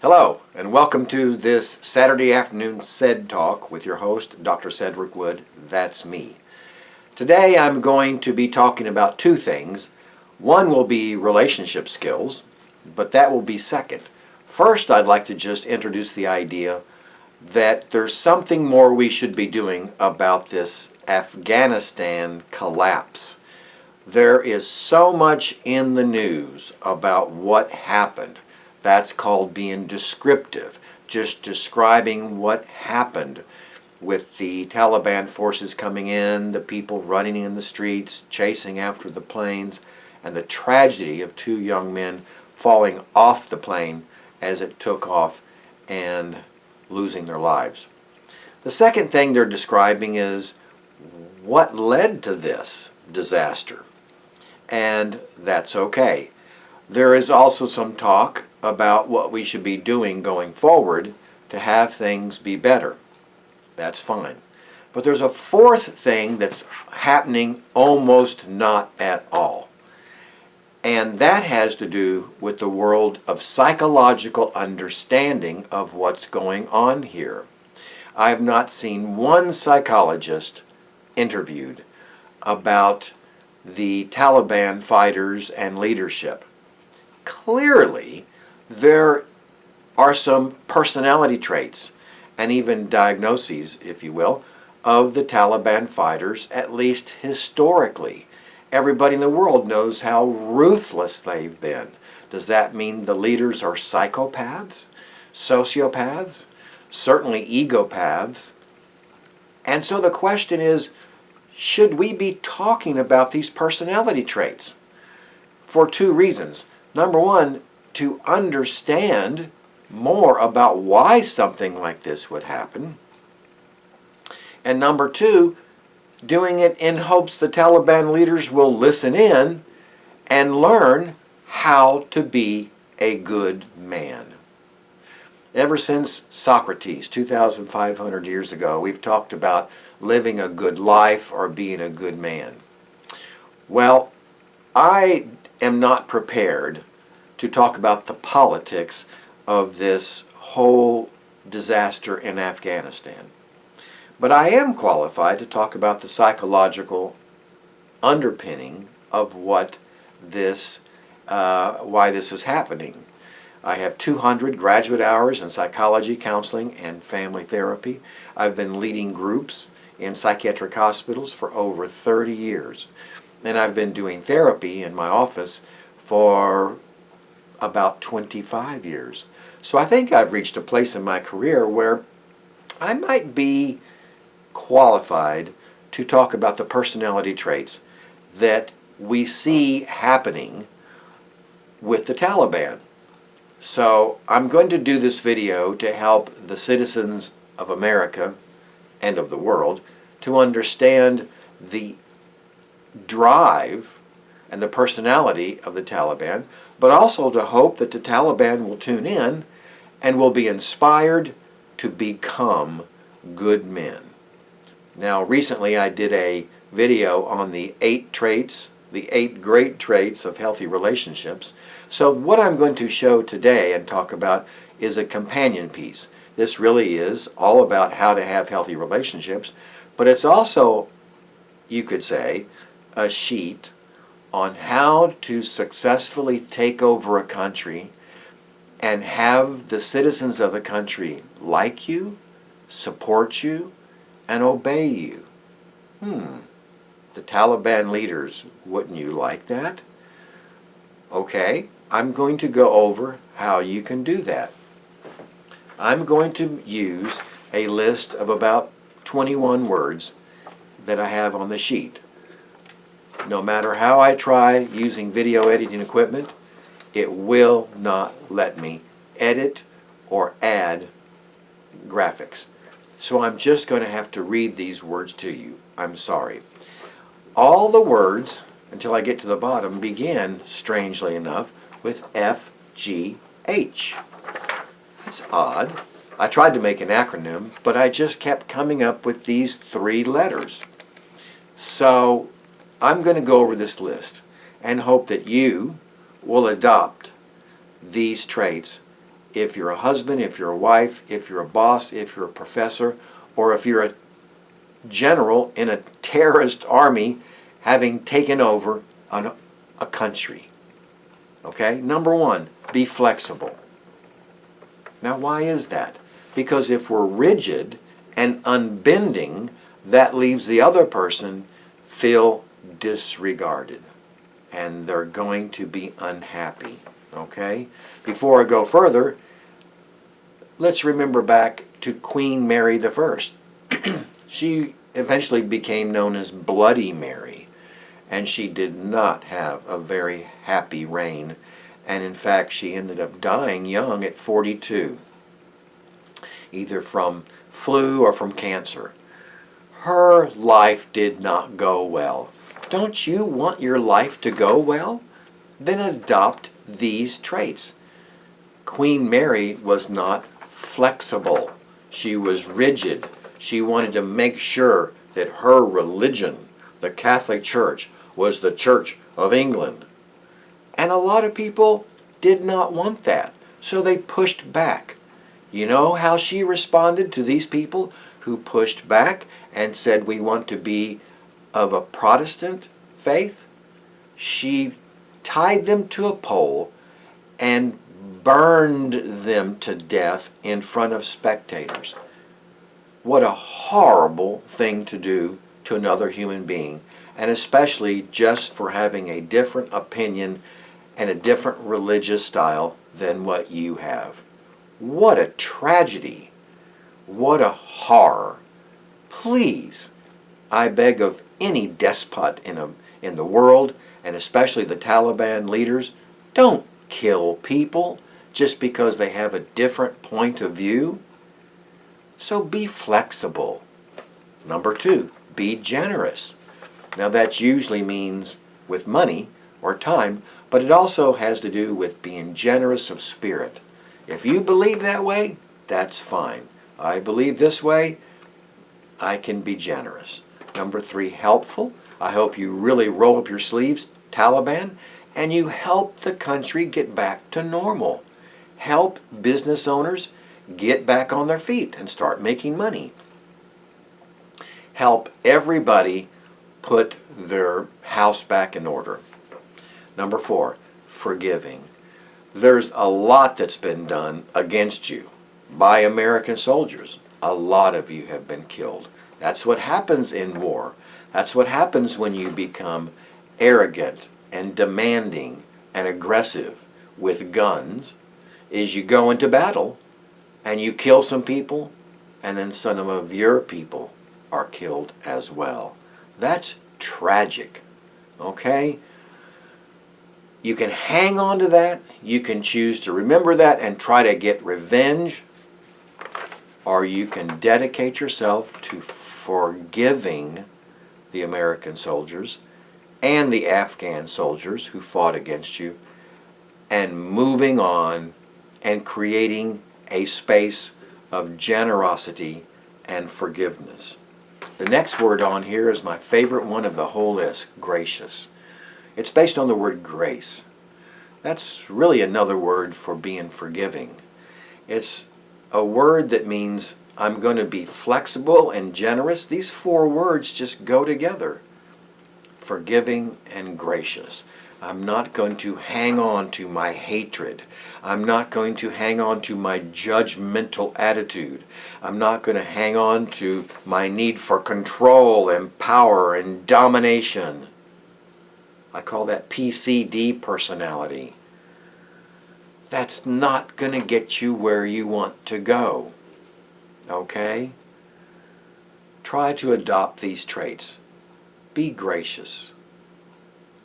Hello, and welcome to this Saturday afternoon SED Talk with your host, Dr. Cedric Wood. That's me. Today I'm going to be talking about two things. One will be relationship skills, but that will be second. First, I'd like to just introduce the idea that there's something more we should be doing about this Afghanistan collapse. There is so much in the news about what happened. That's called being descriptive, just describing what happened with the Taliban forces coming in, the people running in the streets, chasing after the planes, and the tragedy of two young men falling off the plane as it took off and losing their lives. The second thing they're describing is what led to this disaster, and that's okay. There is also some talk about what we should be doing going forward to have things be better. That's fine. But there's a fourth thing that's happening almost not at all. And that has to do with the world of psychological understanding of what's going on here. I have not seen one psychologist interviewed about the Taliban fighters and leadership. Clearly, there are some personality traits and even diagnoses, if you will, of the Taliban fighters, at least historically. Everybody in the world knows how ruthless they've been. Does that mean the leaders are psychopaths, sociopaths, certainly egopaths? And so the question is, should we be talking about these personality traits? For two reasons. Number one, to understand more about why something like this would happen. And number two, doing it in hopes the Taliban leaders will listen in and learn how to be a good man. Ever since Socrates, 2,500 years ago, we've talked about living a good life or being a good man. Well, I am not prepared to talk about the politics of this whole disaster in Afghanistan. But I am qualified to talk about the psychological underpinning of what this, why this is happening. I have 200 graduate hours in psychology, counseling, and family therapy. I've been leading groups in psychiatric hospitals for over 30 years. And I've been doing therapy in my office for about 25 years. So I think I've reached a place in my career where I might be qualified to talk about the personality traits that we see happening with the Taliban. So I'm going to do this video to help the citizens of America and of the world to understand the drive and the personality of the Taliban, but also to hope that the Taliban will tune in and will be inspired to become good men. Now, recently I did a video on the 8 traits, the 8 great traits of healthy relationships. So what I'm going to show today and talk about is a companion piece. This really is all about how to have healthy relationships, but it's also, you could say, a sheet on how to successfully take over a country and have the citizens of the country like you, support you, and obey you. The Taliban leaders, wouldn't you like that? Okay, I'm going to go over how you can do that. I'm going to use a list of about 21 words that I have on the sheet. No matter how I try using video editing equipment, it will not let me edit or add graphics. So I'm just going to have to read these words to you. I'm sorry. All the words, until I get to the bottom, begin, strangely enough, with F, G, H. That's odd. I tried to make an acronym, but I just kept coming up with these 3 letters. So I'm going to go over this list and hope that you will adopt these traits if you're a husband, if you're a wife, if you're a boss, if you're a professor, or if you're a general in a terrorist army having taken over a country. Okay? Number one, be flexible. Now, why is that? Because if we're rigid and unbending, that leaves the other person feel disregarded, and they're going to be unhappy. Okay? Before I go further, let's remember back to Queen Mary I. She eventually became known as Bloody Mary, and she did not have a very happy reign, and in fact she ended up dying young at 42, either from flu or from cancer. Her life did not go well. Don't you want your life to go well? Then adopt these traits. Queen Mary was not flexible. She was rigid. She wanted to make sure that her religion, the Catholic Church, was the Church of England. And a lot of people did not want that, so they pushed back. You know how she responded to these people who pushed back and said we want to be of a Protestant faith? She tied them to a pole and burned them to death in front of spectators. What a horrible thing to do to another human being, and especially just for having a different opinion and a different religious style than what you have. What a tragedy. What a horror. Please, I beg of any despot in the world, and especially the Taliban leaders, don't kill people just because they have a different point of view. So be flexible. Number two, be generous. Now that usually means with money or time, but it also has to do with being generous of spirit. If you believe that way, that's fine. I believe this way, I can be generous. Number three, helpful. I hope you really roll up your sleeves, Taliban, and you help the country get back to normal. Help business owners get back on their feet and start making money. Help everybody put their house back in order. Number four, forgiving. There's a lot that's been done against you by American soldiers. A lot of you have been killed. That's what happens in war. That's what happens when you become arrogant and demanding and aggressive with guns, is you go into battle and you kill some people, and then some of your people are killed as well. That's tragic, okay? You can hang on to that. You can choose to remember that and try to get revenge, or you can dedicate yourself to forgiving the American soldiers and the Afghan soldiers who fought against you, and moving on and creating a space of generosity and forgiveness. The next word on here is my favorite one of the whole list, gracious. It's based on the word grace. That's really another word for being forgiving. It's a word that means I'm going to be flexible and generous. These four words just go together. Forgiving and gracious. I'm not going to hang on to my hatred. I'm not going to hang on to my judgmental attitude. I'm not going to hang on to my need for control and power and domination. I call that PCD personality. That's not going to get you where you want to go. Okay? Try to adopt these traits. Be gracious.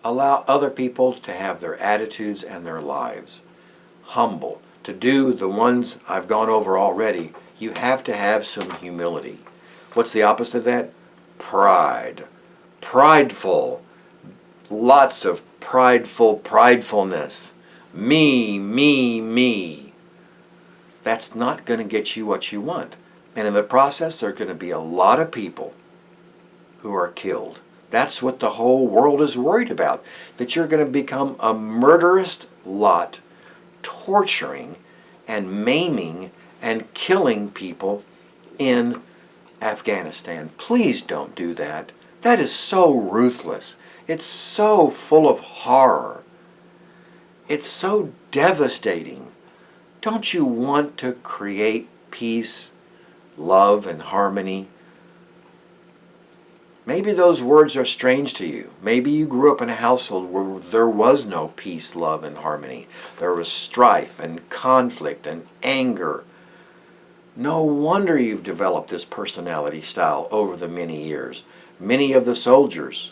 Allow other people to have their attitudes and their lives. Humble. To do the ones I've gone over already, you have to have some humility. What's the opposite of that? Pride. Prideful. Lots of pridefulness. Me, me, me. That's not going to get you what you want. And in the process, there are going to be a lot of people who are killed. That's what the whole world is worried about. That you're going to become a murderous lot, torturing and maiming and killing people in Afghanistan. Please don't do that. That is so ruthless. It's so full of horror. It's so devastating. Don't you want to create peace, love, and harmony? Maybe those words are strange to you. Maybe you grew up in a household where there was no peace, love, and harmony. There was strife and conflict and anger. No wonder you've developed this personality style over the many years. Many of the soldiers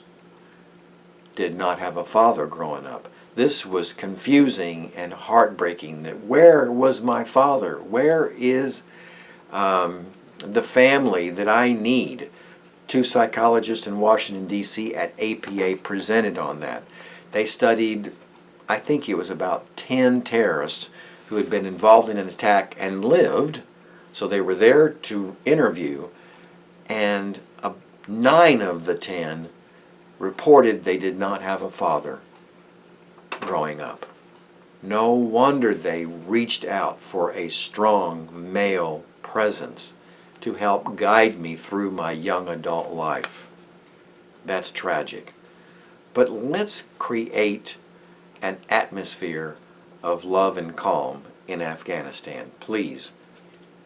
did not have a father growing up. This was confusing and heartbreaking. That where was my father? Where is the family that I need? Two psychologists in Washington, D.C. at APA presented on that. They studied, I think it was about 10 terrorists who had been involved in an attack and lived. So they were there to interview, and 9 of the 10 reported they did not have a father growing up. No wonder they reached out for a strong male presence to help guide me through my young adult life. That's tragic. But let's create an atmosphere of love and calm in Afghanistan, please.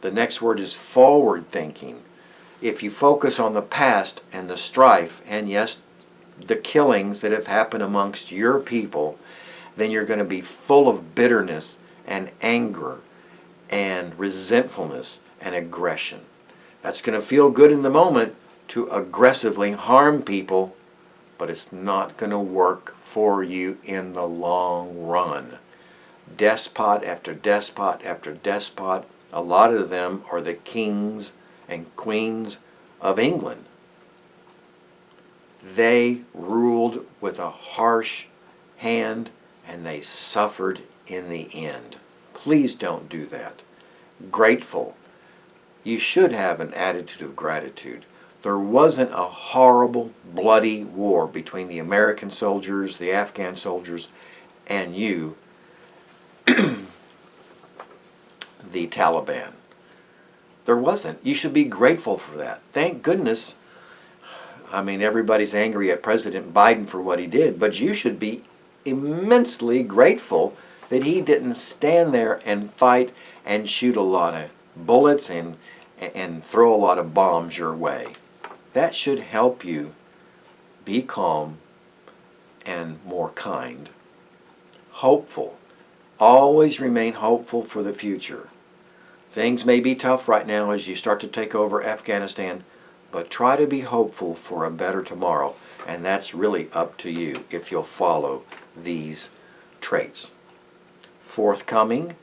The next word is forward thinking. If you focus on the past and the strife, and yes, the killings that have happened amongst your people, then you're going to be full of bitterness and anger and resentfulness and aggression. That's going to feel good in the moment to aggressively harm people, but it's not going to work for you in the long run. Despot after despot after despot, a lot of them are the kings and queens of England. They ruled with a harsh hand and they suffered in the end. Please don't do that. Grateful. You should have an attitude of gratitude. There wasn't a horrible, bloody war between the American soldiers, the Afghan soldiers, and you, the Taliban. There wasn't. You should be grateful for that. Thank goodness. I mean, everybody's angry at President Biden for what he did, but you should be immensely grateful that he didn't stand there and fight and shoot a lot of bullets and throw a lot of bombs your way. That should help you be calm and more kind. Hopeful. Always remain hopeful for the future. Things may be tough right now as you start to take over Afghanistan, but try to be hopeful for a better tomorrow, and that's really up to you if you'll follow these traits. Forthcoming,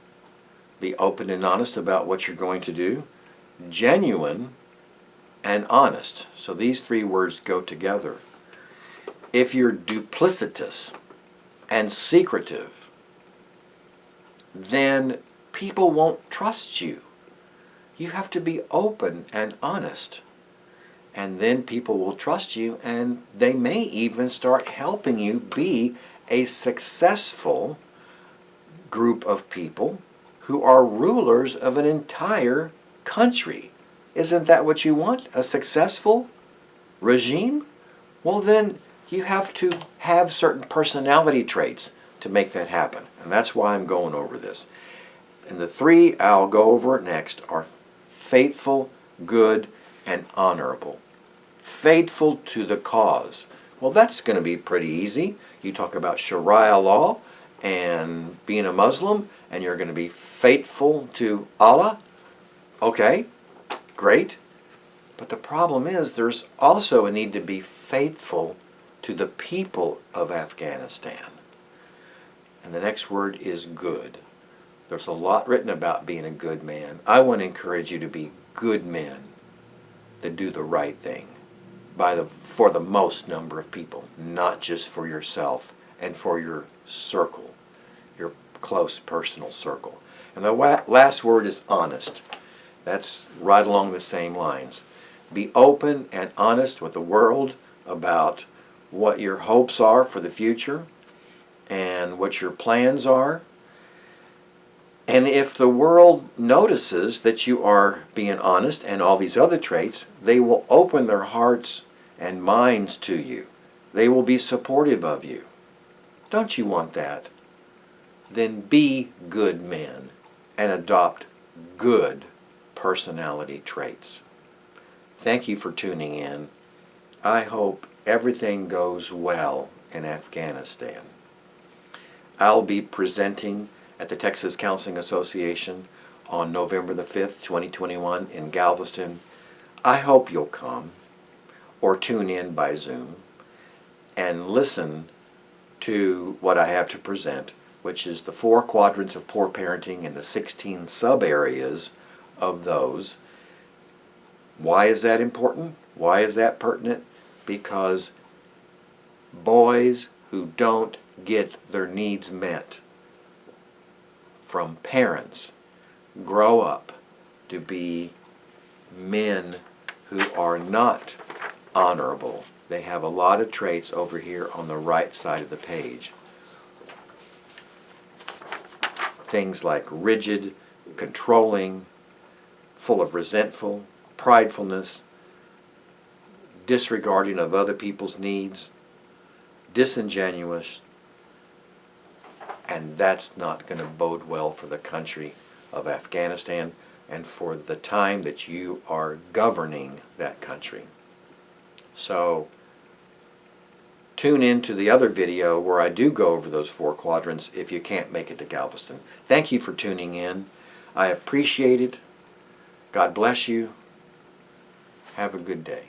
be open and honest about what you're going to do. Genuine and honest. So these 3 words go together. If you're duplicitous and secretive, then people won't trust you. You have to be open and honest. And then people will trust you, and they may even start helping you be a successful group of people who are rulers of an entire country. Isn't that what you want? A successful regime? Well, then you have to have certain personality traits to make that happen. And that's why I'm going over this. And the 3 I'll go over next are faithful, good, and honorable. Faithful to the cause. Well, that's going to be pretty easy. You talk about Sharia law and being a Muslim, and you're going to be faithful to Allah. Okay, great. But the problem is there's also a need to be faithful to the people of Afghanistan. And the next word is good. There's a lot written about being a good man. I want to encourage you to be good men that do the right thing for the most number of people, not just for yourself and for your circle, your close personal circle. And the last word is honest. That's right along the same lines. Be open and honest with the world about what your hopes are for the future and what your plans are. And if the world notices that you are being honest and all these other traits, they will open their hearts and minds to you. They will be supportive of you. Don't you want that? Then be good men and adopt good personality traits. Thank you for tuning in. I hope everything goes well in Afghanistan. I'll be presenting at the Texas Counseling Association on November the 5th, 2021 in Galveston. I hope you'll come or tune in by Zoom and listen to what I have to present, which is the 4 quadrants of poor parenting and the 16 sub-areas of those. Why is that important? Why is that pertinent? Because boys who don't get their needs met from parents grow up to be men who are not honorable. They have a lot of traits over here on the right side of the page. Things like rigid, controlling, full of resentful, pridefulness, disregarding of other people's needs, disingenuous, and that's not going to bode well for the country of Afghanistan and for the time that you are governing that country. So tune in to the other video where I do go over those 4 quadrants if you can't make it to Galveston. Thank you for tuning in. I appreciate it. God bless you. Have a good day.